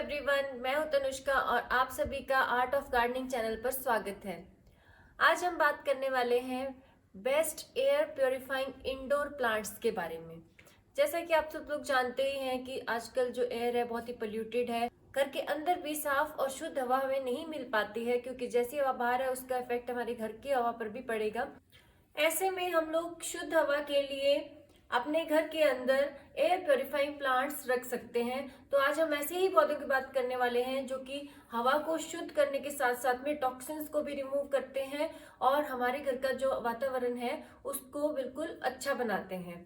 Everyone, मैं हूं तनुष्का और आप सभी का आर्ट ऑफ गार्डनिंग चैनल पर स्वागत है। आज हम बात करने वाले हैं best air purifying indoor plants के बारे में। जैसा कि आप सब लोग जानते ही हैं कि आजकल जो एयर है बहुत ही पोल्यूटेड है। घर के अंदर भी साफ और शुद्ध हवा हमें नहीं मिल पाती है, क्योंकि जैसी हवा बाहर है उसका इफेक्ट हमारे घर की हवा पर भी पड़ेगा। ऐसे में हम लोग शुद्ध हवा के लिए अपने घर के अंदर एयर प्योरीफाइंग प्लांट्स रख सकते हैं। तो आज हम ऐसे ही पौधों की बात करने वाले हैं जो कि हवा को शुद्ध करने के साथ साथ में टॉक्सिन्स को भी रिमूव करते हैं और हमारे घर का जो वातावरण है उसको बिल्कुल अच्छा बनाते हैं।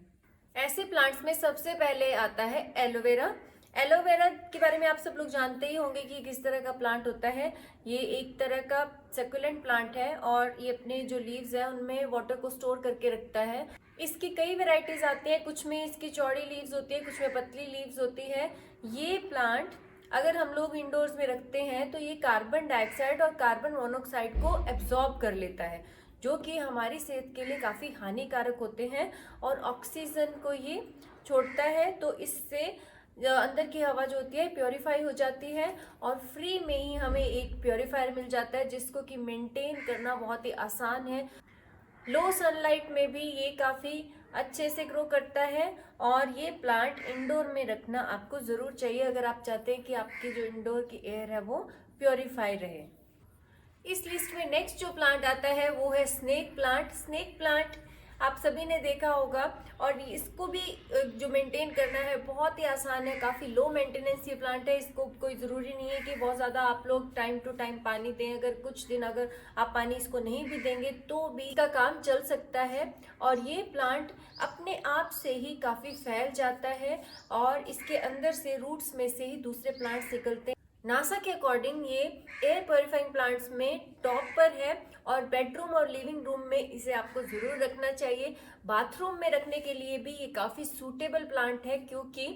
ऐसे प्लांट्स में सबसे पहले आता है एलोवेरा। एलोवेरा के बारे में आप सब लोग जानते ही होंगे कि किस तरह का प्लांट होता है। ये एक तरह का सक्यूलेंट प्लांट है और ये अपने जो लीव्स है उनमें वाटर को स्टोर करके रखता है। इसकी कई वैरायटीज आती हैं, कुछ में इसकी चौड़ी लीव्स होती है, कुछ में पतली लीव्स होती है। ये प्लांट अगर हम लोग इंडोर्स में रखते हैं तो ये कार्बन डाइऑक्साइड और कार्बन मोनोऑक्साइड को एब्जॉर्ब कर लेता है, जो कि हमारी सेहत के लिए काफ़ी हानिकारक होते हैं, और ऑक्सीजन को ये छोड़ता है। तो इससे अंदर की हवा जो होती है प्योरीफाई हो जाती है और फ्री में ही हमें एक प्योरीफायर मिल जाता है, जिसको कि मेंटेन करना बहुत ही आसान है। लो सनलाइट में भी ये काफ़ी अच्छे से ग्रो करता है और ये प्लांट इंडोर में रखना आपको ज़रूर चाहिए अगर आप चाहते हैं कि आपकी जो इंडोर की एयर है वो प्योरीफाई रहे। इस लिस्ट में नेक्स्ट जो प्लांट आता है वो है स्नेक प्लांट। स्नेक प्लांट आप सभी ने देखा होगा और इसको भी जो मेंटेन करना है बहुत ही आसान है। काफ़ी लो मेंटेनेंस ये प्लांट है। इसको कोई ज़रूरी नहीं है कि बहुत ज़्यादा आप लोग टाइम टू टाइम पानी दें। अगर कुछ दिन अगर आप पानी इसको नहीं भी देंगे तो भी इसका काम चल सकता है। और ये प्लांट अपने आप से ही काफ़ी फैल जाता है और इसके अंदर से रूट्स में से ही दूसरे प्लांट्स निकलते हैं। नासा के अकॉर्डिंग ये एयर प्योरीफाइंग प्लांट्स में टॉप पर है और बेडरूम और लिविंग रूम में इसे आपको ज़रूर रखना चाहिए। बाथरूम में रखने के लिए भी ये काफ़ी सूटेबल प्लांट है, क्योंकि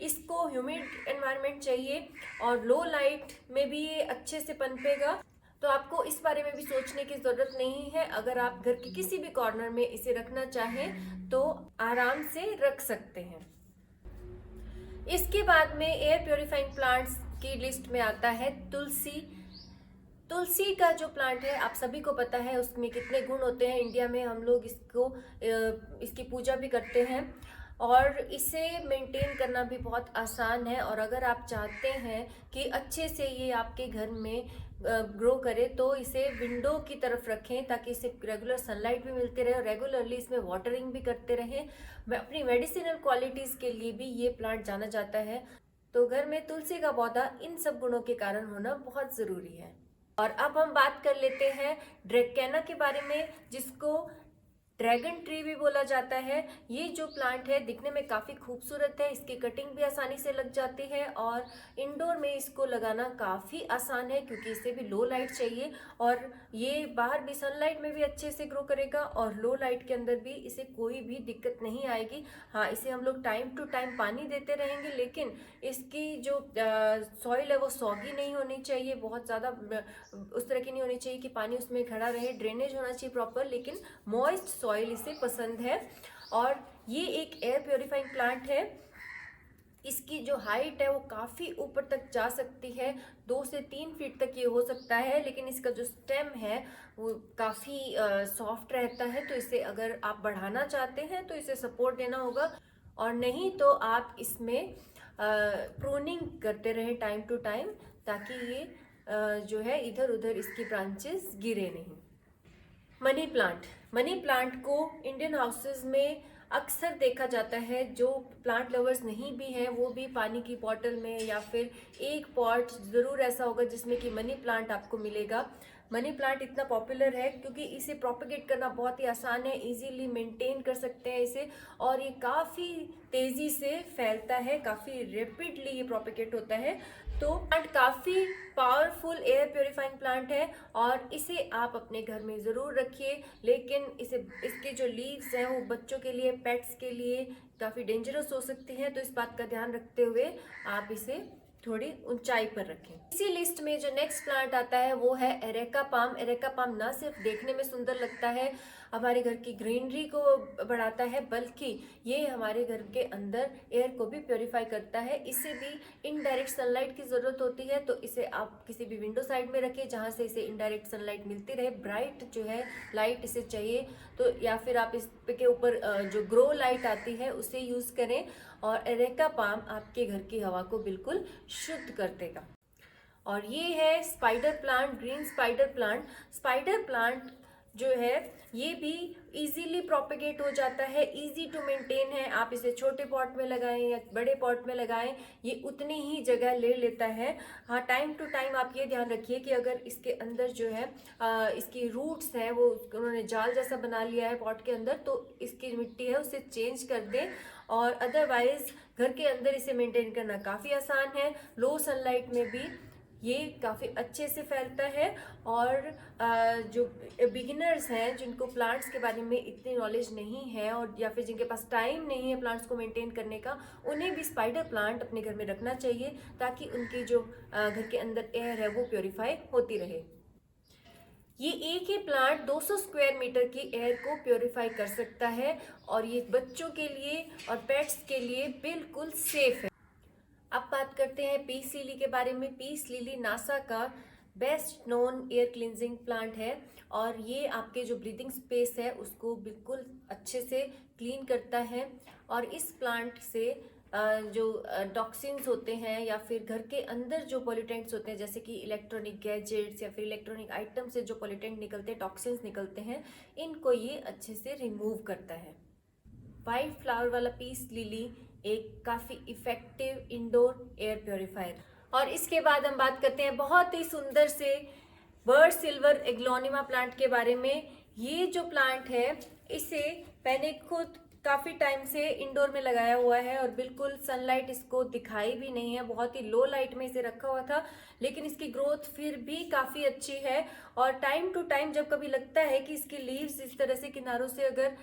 इसको ह्यूमिड एनवायरनमेंट चाहिए और लो लाइट में भी ये अच्छे से पनपेगा। तो आपको इस बारे में भी सोचने की ज़रूरत नहीं है। अगर आप घर के किसी भी कॉर्नर में इसे रखना चाहें तो आराम से रख सकते हैं। इसके बाद में एयर प्योरीफाइंग प्लांट्स की लिस्ट में आता है तुलसी। तुलसी का जो प्लांट है आप सभी को पता है उसमें कितने गुण होते हैं। इंडिया में हम लोग इसकी पूजा भी करते हैं और इसे मेंटेन करना भी बहुत आसान है। और अगर आप चाहते हैं कि अच्छे से ये आपके घर में ग्रो करे तो इसे विंडो की तरफ रखें, ताकि इसे रेगुलर सनलाइट भी मिलती रहे और रेगुलरली इसमें वाटरिंग भी करते रहें। अपनी मेडिसिनल क्वालिटीज़ के लिए भी ये प्लांट जाना जाता है। तो घर में तुलसी का पौधा इन सब गुणों के कारण होना बहुत ज़रूरी है। और अब हम बात कर लेते हैं ड्रैकेना के बारे में, जिसको ड्रैगन ट्री भी बोला जाता है। ये जो प्लांट है दिखने में काफ़ी खूबसूरत है। इसकी कटिंग भी आसानी से लग जाती है और इंडोर में इसको लगाना काफ़ी आसान है, क्योंकि इसे भी लो लाइट चाहिए और ये बाहर भी सनलाइट में भी अच्छे से ग्रो करेगा और लो लाइट के अंदर भी इसे कोई भी दिक्कत नहीं आएगी। हाँ, इसे हम लोग टाइम टू टाइम पानी देते रहेंगे, लेकिन इसकी जो सॉइल है वो सॉगी नहीं होनी चाहिए, बहुत ज़्यादा उस तरह की नहीं होनी चाहिए कि पानी उसमें खड़ा रहे। ड्रेनेज होना चाहिए प्रॉपर, लेकिन मॉइस्ट सॉइल इसे पसंद है। और ये एक एयर प्योरीफाइंग प्लांट है। इसकी जो हाइट है वो काफ़ी ऊपर तक जा सकती है, 2 से 3 फीट तक ये हो सकता है। लेकिन इसका जो स्टेम है वो काफ़ी सॉफ्ट रहता है, तो इसे अगर आप बढ़ाना चाहते हैं तो इसे सपोर्ट देना होगा, और नहीं तो आप इसमें प्रूनिंग करते रहें टाइम टू टाइम, ताकि ये जो है इधर उधर इसकी ब्रांचेस गिरे नहीं। Money plant. मनी प्लांट को इंडियन हाउसेस में अक्सर देखा जाता है। जो प्लांट लवर्स नहीं भी हैं वो भी पानी की बॉटल में या फिर एक पॉट ज़रूर ऐसा होगा जिसमें कि मनी प्लांट आपको मिलेगा। मनी प्लांट इतना पॉपुलर है क्योंकि इसे प्रोपेगेट करना बहुत ही आसान है, इजीली मेंटेन कर सकते हैं इसे, और ये काफ़ी तेज़ी से फैलता है, काफ़ी रैपिडली ये प्रोपेगेट होता है। तो प्लांट काफ़ी पावरफुल एयर प्योरीफाइंग प्लांट है और इसे आप अपने घर में ज़रूर रखिए। लेकिन इसके जो लीव्स हैं वो बच्चों के लिए, पेट्स के लिए काफ़ी डेंजरस हो सकती हैं, तो इस बात का ध्यान रखते हुए आप इसे थोड़ी ऊंचाई पर रखें। इसी लिस्ट में जो नेक्स्ट प्लांट आता है वो है एरेका पाम। एरेका पाम ना सिर्फ देखने में सुंदर लगता है, हमारे घर की ग्रीनरी को बढ़ाता है, बल्कि ये हमारे घर के अंदर एयर को भी प्योरीफाई करता है। इसे भी इनडायरेक्ट सनलाइट की ज़रूरत होती है, तो इसे आप किसी भी विंडो साइड में रखें जहाँ से इसे इनडायरेक्ट सनलाइट मिलती रहे। ब्राइट जो है लाइट इसे चाहिए तो, या फिर आप इस के ऊपर जो ग्रो लाइट आती है उसे यूज़ करें, और एरेका पाम आपके घर की हवा को बिल्कुल शुद्ध कर देगा। और ये है spider plant, green spider plant. Spider plant जो है ये भी इजीली प्रोपेगेट हो जाता है, इजी टू मेंटेन है। आप इसे छोटे पॉट में लगाएं या बड़े पॉट में लगाएं, ये उतनी ही जगह ले लेता है। हाँ, टाइम टू टाइम आप ये ध्यान रखिए कि अगर इसके अंदर जो है इसकी रूट्स हैं वो उन्होंने जाल जैसा बना लिया है पॉट के अंदर, तो इसकी मिट्टी है उसे चेंज कर दें। और अदरवाइज घर के अंदर इसे मेंटेन करना काफ़ी आसान है। लो सनलाइट में भी ये काफ़ी अच्छे से फैलता है। और जो बिगिनर्स हैं, जिनको प्लांट्स के बारे में इतनी नॉलेज नहीं है, और या फिर जिनके पास टाइम नहीं है प्लांट्स को मेंटेन करने का, उन्हें भी स्पाइडर प्लांट अपने घर में रखना चाहिए, ताकि उनकी जो घर के अंदर एयर है वो प्योरीफाई होती रहे। ये एक ही प्लांट 200 स्क्वायर मीटर की एयर को प्योरीफाई कर सकता है, और ये बच्चों के लिए और पेट्स के लिए बिल्कुल सेफ है। अब बात करते हैं पीस लिली के बारे में। पीस लिली नासा का best known air cleansing plant है, और ये आपके जो ब्रीदिंग स्पेस है उसको बिल्कुल अच्छे से क्लीन करता है। और इस प्लांट से जो टॉक्सिन्स होते हैं या फिर घर के अंदर जो पॉल्यूटेंट्स होते हैं, जैसे कि इलेक्ट्रॉनिक गैजेट्स या फिर इलेक्ट्रॉनिक आइटम से जो पॉल्यूटेंट निकलते हैं, टॉक्सिन्स निकलते हैं, इनको ये अच्छे से रिमूव करता है। वाइट फ्लावर वाला पीस लिली एक काफ़ी इफ़ेक्टिव इंडोर एयर प्योरीफायर। और इसके बाद हम बात करते हैं बहुत ही सुंदर से बर्ड सिल्वर एग्लोनिमा प्लांट के बारे में। ये जो प्लांट है इसे मैंने खुद काफ़ी टाइम से इंडोर में लगाया हुआ है, और बिल्कुल सनलाइट इसको दिखाई भी नहीं है। बहुत ही लो लाइट में इसे रखा हुआ था, लेकिन इसकी ग्रोथ फिर भी काफ़ी अच्छी है। और टाइम टू टाइम जब कभी लगता है कि इसकी लीव्स इस तरह से किनारों से अगर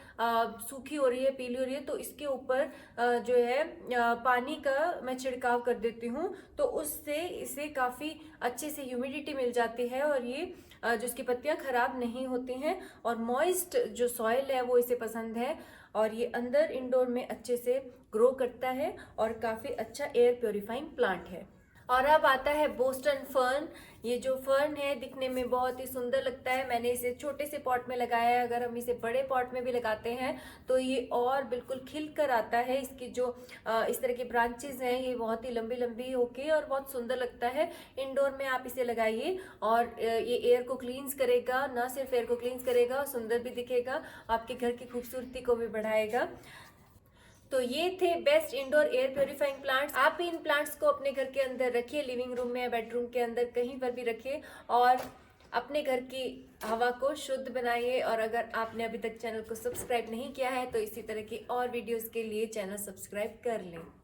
सूखी हो रही है, पीली हो रही है, तो इसके ऊपर जो है पानी का मैं छिड़काव कर देती हूँ, तो उससे इसे काफ़ी अच्छे से ह्यूमिडिटी मिल जाती है, और ये जो इसकी पत्तियाँ खराब नहीं होती हैं। और मॉइस्ट जो सॉइल है वो इसे पसंद है, और ये अंदर इंडोर में अच्छे से ग्रो करता है, और काफ़ी अच्छा एयर प्योरीफाइंग प्लांट है। और अब आता है बोस्टन फर्न। ये जो फर्न है दिखने में बहुत ही सुंदर लगता है। मैंने इसे छोटे से पॉट में लगाया है। अगर हम इसे बड़े पॉट में भी लगाते हैं तो ये और बिल्कुल खिल कर आता है। इसकी जो इस तरह की ब्रांचेस हैं ये बहुत ही लंबी लंबी होके और बहुत सुंदर लगता है। इंडोर में आप इसे लगाइए, और ये एयर को क्लींस करेगा, ना सिर्फ एयर को क्लींस करेगा, सुंदर भी दिखेगा, आपके घर की खूबसूरती को भी बढ़ाएगा। तो ये थे best indoor air purifying plants. आप भी इन प्लांट्स को अपने घर के अंदर रखिए, लिविंग रूम में, बेडरूम के अंदर, कहीं पर भी रखिए, और अपने घर की हवा को शुद्ध बनाइए। और अगर आपने अभी तक चैनल को सब्सक्राइब नहीं किया है तो इसी तरह की और वीडियोस के लिए चैनल सब्सक्राइब कर लें।